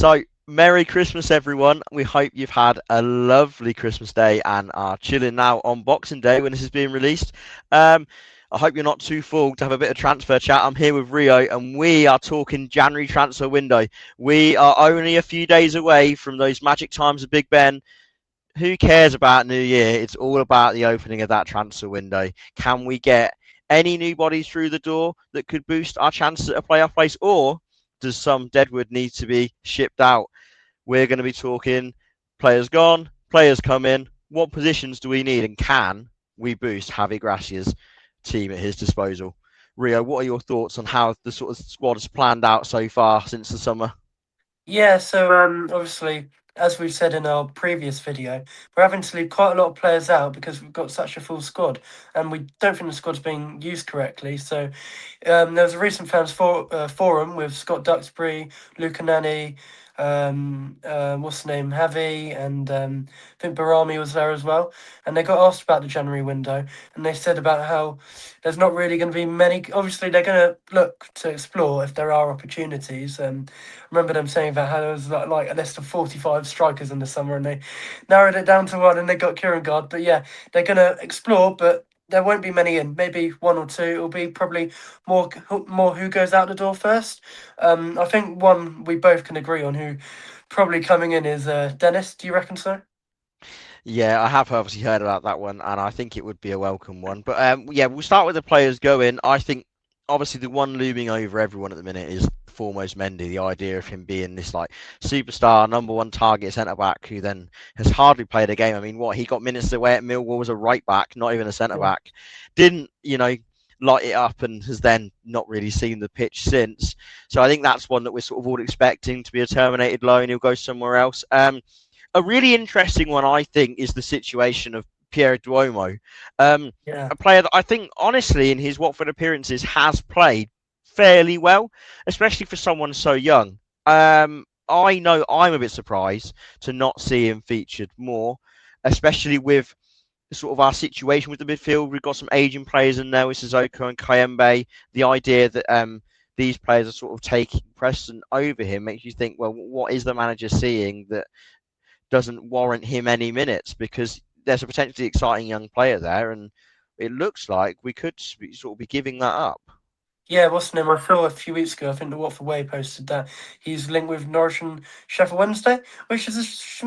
So, Merry Christmas, everyone. We hope you've had a lovely Christmas day and are chilling now on Boxing Day when this is being released. Um, I hope you're not too full to have a bit of transfer chat. I'm here with Rio, and we are talking January transfer window. We are only a few days away from those magic times of Big Ben. Who cares about New Year? It's all about the opening of that transfer window. Can we get any new bodies through the door that could boost our chances at a playoff place, or does some deadwood need to be shipped out? We're going to be talking players gone, players come in. What positions do we need, and can we boost Javi Gracia's team at his disposal? Rio, what are your thoughts on how the sort of squad has planned out so far since the summer? Yeah, so obviously, as we've said in our previous video, we're having to leave quite a lot of players out because we've got such a full squad, and we don't think the squad's being used correctly. So there was a recent forum with Scott Duxbury, Luca Nani, what's the name, Javi, and I think Barami was there as well. And they got asked about the January window, and they said about how there's not really going to be many. Obviously, they're going to look to explore if there are opportunities. Remember them saying that how there was like a list of 45 strikers in the summer, and they narrowed it down to one, and they got Kieran Guard. But yeah, they're going to explore, but there won't be many in. Maybe one or two. It'll be probably more who goes out the door first. I think one we both can agree on who probably coming in is Dennis. Do you reckon so? Yeah, I have obviously heard about that one, and I think it would be a welcome one. But yeah, we'll start with the players going. I think obviously the one looming over everyone at the minute is foremost Mendy. The idea of him being this like superstar, number one target centre back who then has hardly played a game. I mean, what he got minutes away at Millwall was a right back, not even a centre Yeah. back. Didn't light it up and has then not really seen the pitch since. So I think that's one that we're sort of all expecting to be a terminated loan. He'll go somewhere else. A really interesting one, I think, is the situation of Pierre Duomo, Yeah. a player that I think, honestly, in his Watford appearances, has played fairly well, especially for someone so young. I know I'm a bit surprised to not see him featured more, especially with sort of our situation with the midfield. We've got some aging players in there with Sissoko and Kayembe. The idea that these players are sort of taking precedent over him makes you think, well, what is the manager seeing that doesn't warrant him any minutes, because there's a potentially exciting young player there, and it looks like we could sort of be giving that up. Yeah, what's the name? I saw a few weeks ago. I think the Watford Way posted that he's linked with Norwich and Sheffield Wednesday, which is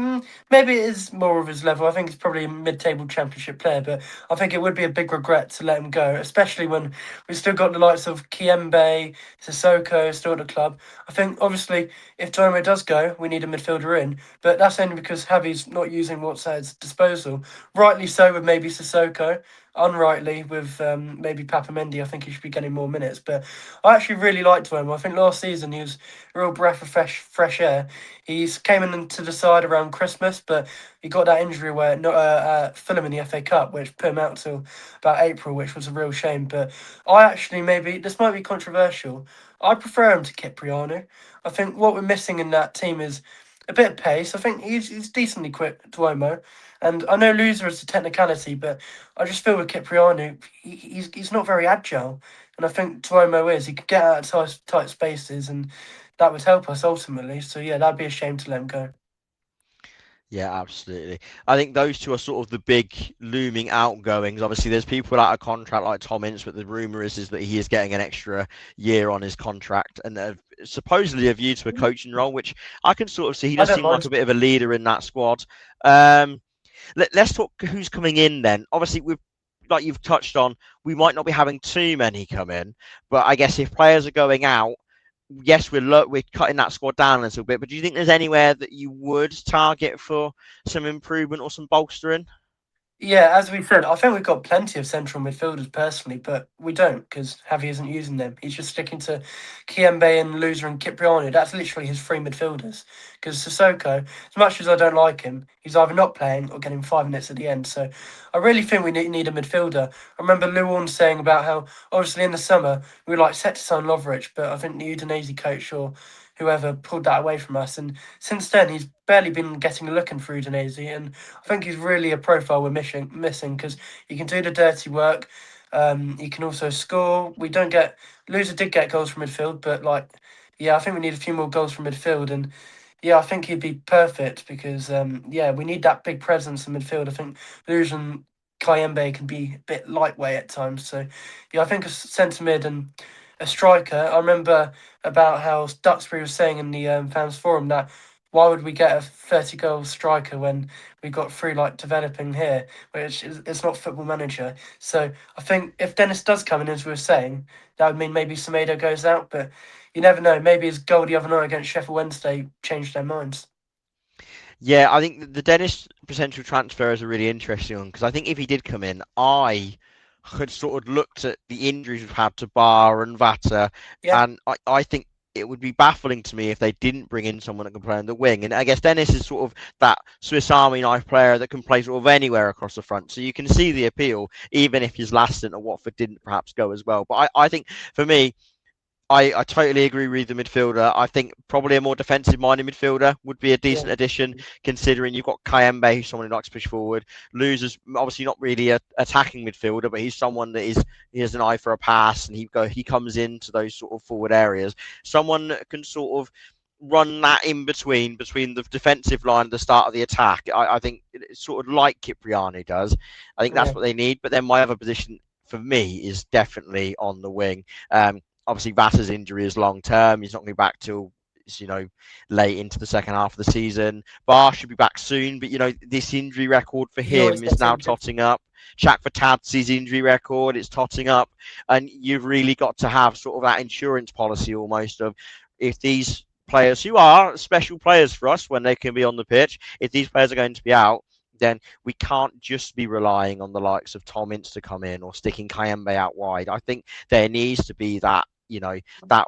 maybe it is more of his level. I think he's probably a mid-table Championship player, but I think it would be a big regret to let him go, especially when we've still got the likes of Kiembe, Sissoko still at the club. I think obviously if Tomo does go, we need a midfielder in, but that's only because Javi's not using what's at his disposal. Rightly so with maybe Sissoko, unrightly with maybe Papamendi. I think he should be getting more minutes. But I actually really liked him. I think last season he was a real breath of fresh air. He's came into the side around Christmas, but he got that injury where not Fulham in the FA Cup, which put him out till about April, which was a real shame. But I actually maybe this might be controversial. I prefer him to Cipriano. I think what we're missing in that team is a bit of pace. I think he's decently quick, Duomo. And I know loser is a technicality, but I just feel with Cipriano, he's not very agile, and I think Tuomo is. He could get out of tight spaces, and that would help us ultimately. So yeah, that'd be a shame to let him go. Yeah, absolutely. I think those two are sort of the big looming outgoings. Obviously, there's people out of contract like Tom Ince, but the rumor is that he is getting an extra year on his contract, and supposedly a view to a coaching role, which I can sort of see. He I does don't seem like mind. a bit of a leader in that squad. Um, let's talk who's coming in then. Obviously, we've like you've touched on, we might not be having too many come in, but I guess if players are going out, yes, we're cutting that squad down a little bit. But do you think there's anywhere that you would target for some improvement or some bolstering? Yeah, as we said, I think we've got plenty of central midfielders personally, but we don't because Javi isn't using them. He's just sticking to Kiembe and Loser and Cipriano. That's literally his three midfielders. Because Sissoko, as much as I don't like him, he's either not playing or getting 5 minutes at the end. So I really think we need a midfielder. I remember Lou Orne saying about how, obviously, in the summer, we were like set to sign Lovric, but I think the Udinese coach or whoever pulled that away from us. And since then, he's barely been getting a look in for Udinese. And I think he's really a profile we're missing because he can do the dirty work. He can also score. We don't get Loser did get goals from midfield, but like, yeah, I think we need a few more goals from midfield. And Yeah, I think he'd be perfect because yeah, we need that big presence in midfield. I think losing Kayembe can be a bit lightweight at times. So yeah, I think a centre mid and a striker. I remember about how Duxbury was saying in the fans forum that why would we get a 30-goal striker when we got through like developing here, which is it's not Football Manager. So I think if Dennis does come in, as we were saying, that would mean maybe Semedo goes out, but you never know. Maybe his goal the other night against Sheffield Wednesday changed their minds. Yeah, I think the Dennis potential transfer is a really interesting one because I think if he did come in, I had sort of looked at the injuries we've had to Barr and Vata, Yeah, and I think it would be baffling to me if they didn't bring in someone that can play on the wing. And I guess Dennis is sort of that Swiss Army knife player that can play sort of anywhere across the front. So you can see the appeal, even if his last stint at Watford didn't perhaps go as well. But I think for me, I totally agree with the midfielder. I think probably a more defensive-minded midfielder would be a yeah, decent addition, considering you've got Kayembe, who's someone who likes to push forward. Losers obviously not really a attacking midfielder, but he's someone that he has an eye for a pass, and he comes into those sort of forward areas. Someone that can sort of run that in between the defensive line at the start of the attack. I think it's sort of like Cipriani does. I think that's yeah. what they need. But then my other position for me is definitely on the wing. Obviously, Vatta's injury is long term. He's not going to be back till late into the second half of the season. Barr should be back soon, but this injury record for He always him is gets now injured. totting up. Chak for Tadz's injury record is totting up, and you've really got to have sort of that insurance policy almost of if these players who are special players for us when they can be on the pitch, if these players are going to be out, then we can't just be relying on the likes of Tom Ince to come in or sticking Kayembe out wide. I think there needs to be that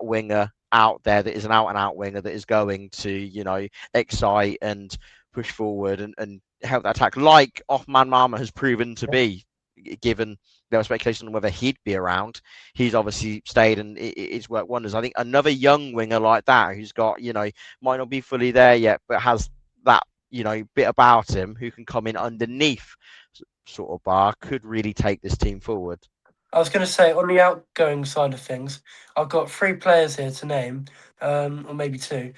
winger out there that is an out and out winger that is going to, excite and push forward and help that attack, like Othman Mama has proven to Yeah. be, given there was speculation on whether he'd be around. He's obviously stayed and it's worked wonders. I think another young winger like that who's got, might not be fully there yet, but has that, bit about him who can come in underneath sort of Bar could really take this team forward. I was going to say on the outgoing side of things, I've got three players here to name, or maybe two.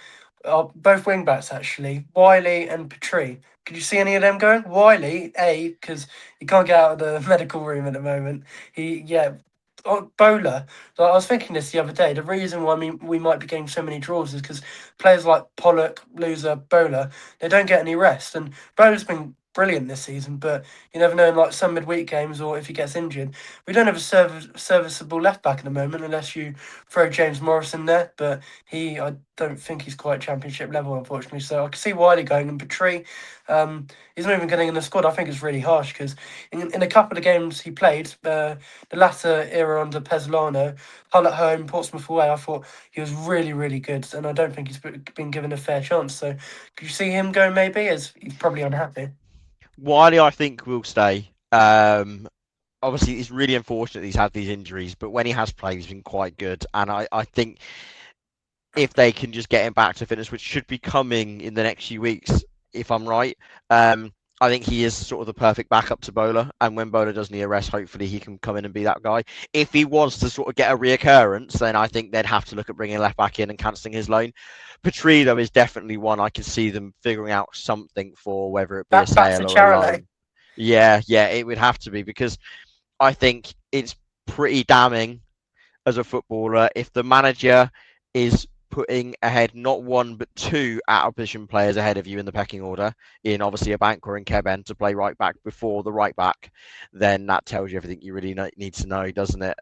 Both wing backs actually, Wiley and Petrie. Could you see any of them going? Wiley, because he can't get out of the medical room at the moment. Yeah. Oh, Bowler. So I was thinking this the other day. The reason why we might be getting so many draws is because players like Pollock, Loser, Bowler, they don't get any rest. And Bowler's been brilliant this season, but you never know in like some midweek games or if he gets injured. We don't have a serviceable left back at the moment unless you throw James Morris in there, but I don't think he's quite championship level, unfortunately. So I can see Wiley going and Petrie. He's not even getting in the squad. I think it's really harsh because in a couple of games he played, the latter era under Pesolano, Hull at home, Portsmouth away, I thought he was really, really good, and I don't think he's been given a fair chance. So could you see him going maybe? As he's probably unhappy. Wiley, I think, will stay. Obviously, it's really unfortunate he's had these injuries, but when he has played, he's been quite good. And I think if they can just get him back to fitness, which should be coming in the next few weeks, if I'm right, I think he is sort of the perfect backup to Bowler. And when Bowler does need a rest, hopefully he can come in and be that guy. If he was to sort of get a reoccurrence, then I think they'd have to look at bringing a left back in and cancelling his loan. Petrie, though, is definitely one I can see them figuring out something for, whether it be a Back to sale or a Charolais. loan. Yeah, it would have to be because I think it's pretty damning as a footballer if the manager is putting ahead not one but two out of position players ahead of you in the pecking order, in obviously a bank or in Keben to play right back before the right back, then that tells you everything you really need to know, doesn't it?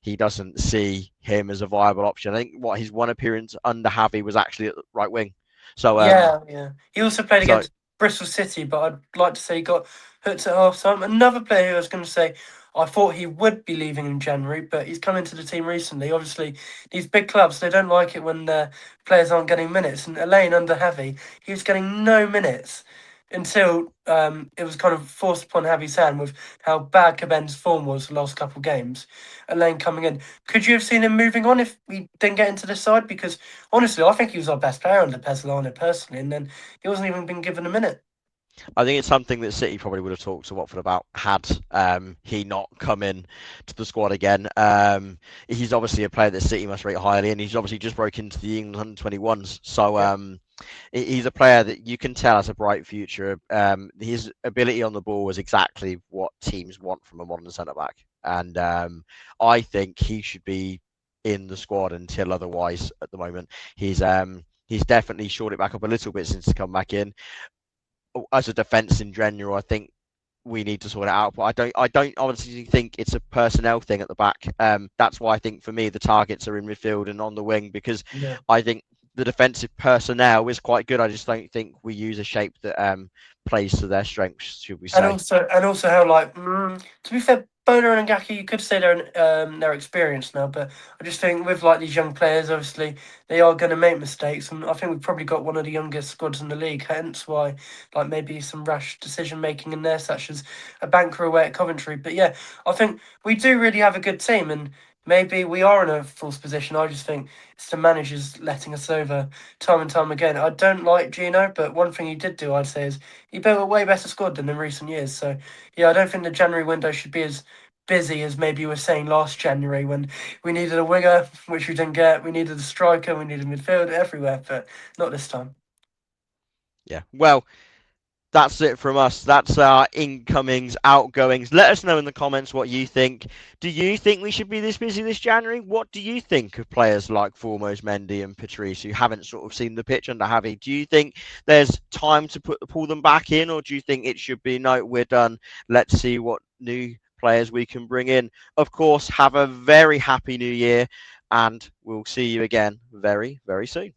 He doesn't see him as a viable option. I think what his one appearance under Javi was actually at the right wing. So Yeah, yeah. He also played so against Bristol City, but I'd like to say he got hooked at half time. Another player who I was going to say I thought he would be leaving in January, but he's come into the team recently. Obviously, these big clubs, they don't like it when their players aren't getting minutes. And Elaine under Javi, he was getting no minutes until it was kind of forced upon Javi's hand with how bad Caben's form was the last couple of games. Elaine coming in. Could you have seen him moving on if he didn't get into this side? Because honestly, I think he was our best player under Pesolano personally, and then he wasn't even been given a minute. I think it's something that City probably would have talked to Watford about had he not come in to the squad again. He's obviously a player that City must rate highly, and he's obviously just broke into the England under 21s. So Yeah, he's a player that you can tell has a bright future. His ability on the ball was exactly what teams want from a modern centre back, and I think he should be in the squad until otherwise. At the moment, he's definitely shored it back up a little bit since he's come back in. As a defence in general, I think we need to sort it out. But I don't honestly think it's a personnel thing at the back. That's why I think for me the targets are in midfield and on the wing, because yeah. I think the defensive personnel is quite good. I just don't think we use a shape that plays to their strengths, should we say? And also how like to be fair, Bono and Ngaki, you could say they're experienced now, but I just think with like these young players, obviously they are going to make mistakes, and I think we've probably got one of the youngest squads in the league. Hence why like maybe some rash decision making in there, such as a banker away at Coventry. But yeah, I think we do really have a good team, and maybe we are in a false position. I just think it's the managers letting us over time and time again. I don't like Gino, but one thing he did do, I'd say, is he built a way better squad than in recent years. So yeah, I don't think the January window should be as busy as maybe you were saying last January when we needed a winger, which we didn't get. We needed a striker, we needed midfield everywhere, but not this time. Yeah. Well, that's it from us. That's our incomings, outgoings. Let us know in the comments what you think. Do you think we should be this busy this January? What do you think of players like Formos, Mendy, and Patrice who haven't sort of seen the pitch under Javi? Do you think there's time to pull them back in, or do you think it should be no, we're done? Let's see what new players we can bring in. Of course, have a very happy new year, and we'll see you again very, very soon.